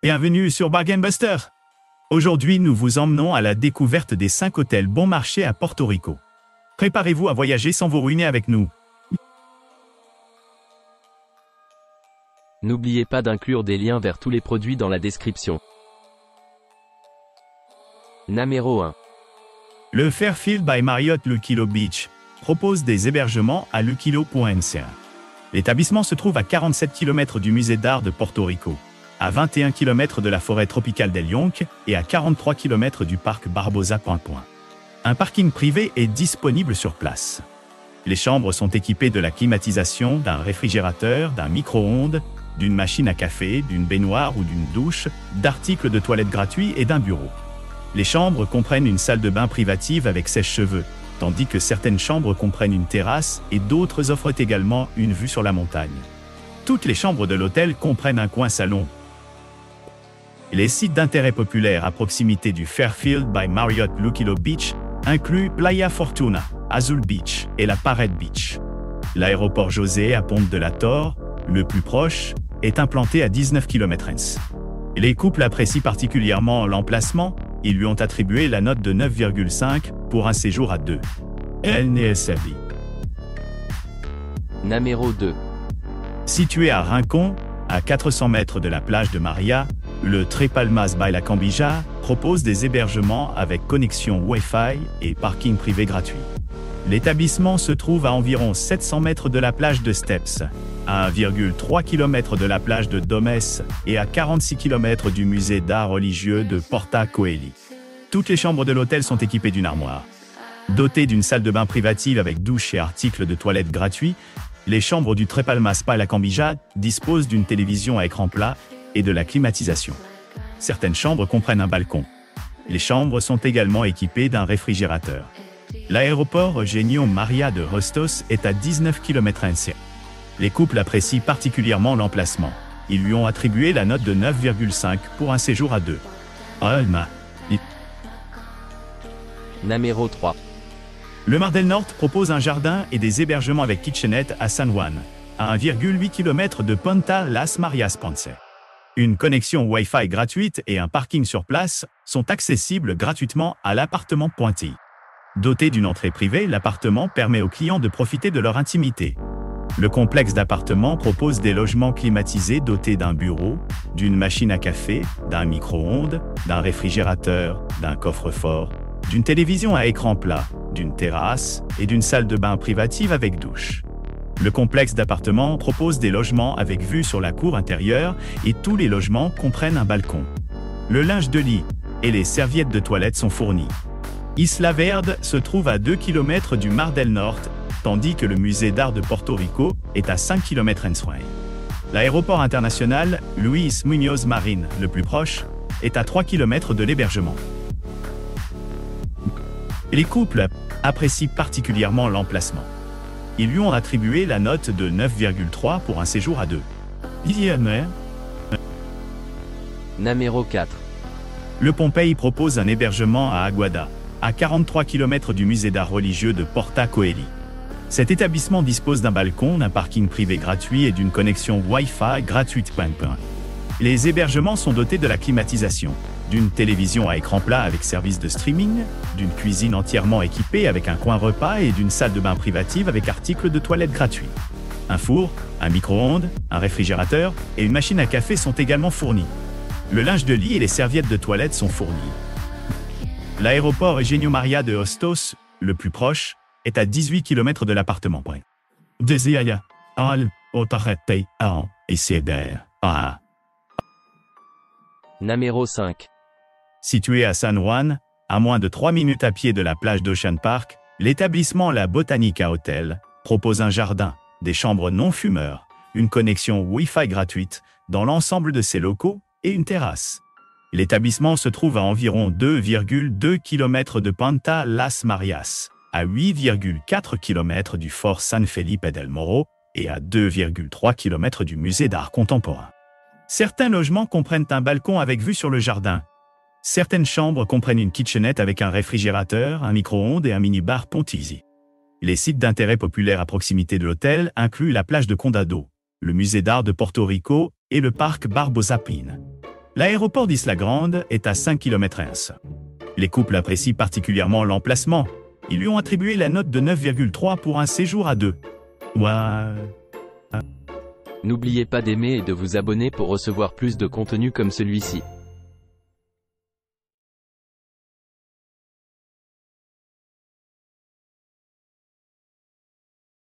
Bienvenue sur Bargain Buster. Aujourd'hui, nous vous emmenons à la découverte des 5 hôtels bon marché à Porto Rico. Préparez-vous à voyager sans vous ruiner avec nous. N'oubliez pas d'inclure des liens vers tous les produits dans la description. Numéro 1. Le Fairfield by Marriott Luquillo Beach propose des hébergements à Luquillo.nca. L'établissement se trouve à 47 km du musée d'art de Porto Rico, à 21 km de la forêt tropicale d'El Yunque et à 43 km du parc Barbosa. Un parking privé est disponible sur place. Les chambres sont équipées de la climatisation, d'un réfrigérateur, d'un micro-ondes, d'une machine à café, d'une baignoire ou d'une douche, d'articles de toilette gratuits et d'un bureau. Les chambres comprennent une salle de bain privative avec sèche-cheveux, tandis que certaines chambres comprennent une terrasse et d'autres offrent également une vue sur la montagne. Toutes les chambres de l'hôtel comprennent un coin salon. Les sites d'intérêt populaire à proximité du Fairfield by Marriott Luquillo Beach incluent Playa Fortuna, Azul Beach et la Parade Beach. L'aéroport José à Ponte de la Torre, le plus proche, est implanté à 19 km. Les couples apprécient particulièrement l'emplacement. Ils lui ont attribué la note de 9,5 pour un séjour à 2. LNSFD. Numéro 2. Situé à Rincon, à 400 mètres de la plage de Maria, le Tres Palmas by la Cambija propose des hébergements avec connexion Wi-Fi et parking privé gratuit. L'établissement se trouve à environ 700 mètres de la plage de Steps, à 1,3 km de la plage de Domes et à 46 km du musée d'art religieux de Porta Coeli. Toutes les chambres de l'hôtel sont équipées d'une armoire. Dotées d'une salle de bain privative avec douche et articles de toilette gratuits, les chambres du Tres Palmas by la Cambija disposent d'une télévision à écran plat et de la climatisation. Certaines chambres comprennent un balcon. Les chambres sont également équipées d'un réfrigérateur. L'aéroport Eugenio Maria de Hostos est à 19 km. Les couples apprécient particulièrement l'emplacement. Ils lui ont attribué la note de 9,5 pour un séjour à 2. Alma. Numéro 3. Le Mar del Norte propose un jardin et des hébergements avec kitchenette à San Juan, à 1,8 km de Punta Las Marias Ponce. Une connexion Wi-Fi gratuite et un parking sur place sont accessibles gratuitement à l'appartement Pointy. Doté d'une entrée privée, l'appartement permet aux clients de profiter de leur intimité. Le complexe d'appartements propose des logements climatisés dotés d'un bureau, d'une machine à café, d'un micro-ondes, d'un réfrigérateur, d'un coffre-fort, d'une télévision à écran plat, d'une terrasse et d'une salle de bain privative avec douche. Le complexe d'appartements propose des logements avec vue sur la cour intérieure et tous les logements comprennent un balcon. Le linge de lit et les serviettes de toilette sont fournis. Isla Verde se trouve à 2 km du Mar del Norte, tandis que le musée d'art de Porto Rico est à 5 km. L'aéroport international Luis Muñoz Marín, le plus proche, est à 3 km de l'hébergement. Les couples apprécient particulièrement l'emplacement. Ils lui ont attribué la note de 9,3 pour un séjour à 2. Numéro 4. Le Pompey propose un hébergement à Aguada, à 43 km du musée d'art religieux de Porta Coeli. Cet établissement dispose d'un balcon, d'un parking privé gratuit et d'une connexion Wi-Fi gratuite. Les hébergements sont dotés de la climatisation, d'une télévision à écran plat avec service de streaming, d'une cuisine entièrement équipée avec un coin repas et d'une salle de bain privative avec articles de toilette gratuits. Un four, un micro-ondes, un réfrigérateur et une machine à café sont également fournis. Le linge de lit et les serviettes de toilette sont fournis. L'aéroport Eugenio Maria de Hostos, le plus proche, est à 18 km de l'appartement. Numéro 5. Situé à San Juan, à moins de 3 minutes à pied de la plage d'Ocean Park, l'établissement La Botanica Hotel propose un jardin, des chambres non fumeurs, une connexion Wi-Fi gratuite dans l'ensemble de ses locaux et une terrasse. L'établissement se trouve à environ 2,2 km de Punta Las Marias, à 8,4 km du fort San Felipe del Morro et à 2,3 km du musée d'art contemporain. Certains logements comprennent un balcon avec vue sur le jardin. Certaines chambres comprennent une kitchenette avec un réfrigérateur, un micro-ondes et un mini-bar Pontizi. Les sites d'intérêt populaire à proximité de l'hôtel incluent la plage de Condado, le musée d'art de Porto Rico et le parc Barbosa. L'aéroport d'Isla Grande est à 5 km. Les couples apprécient particulièrement l'emplacement. Ils lui ont attribué la note de 9,3 pour un séjour à deux. Ouah. N'oubliez pas d'aimer et de vous abonner pour recevoir plus de contenu comme celui-ci.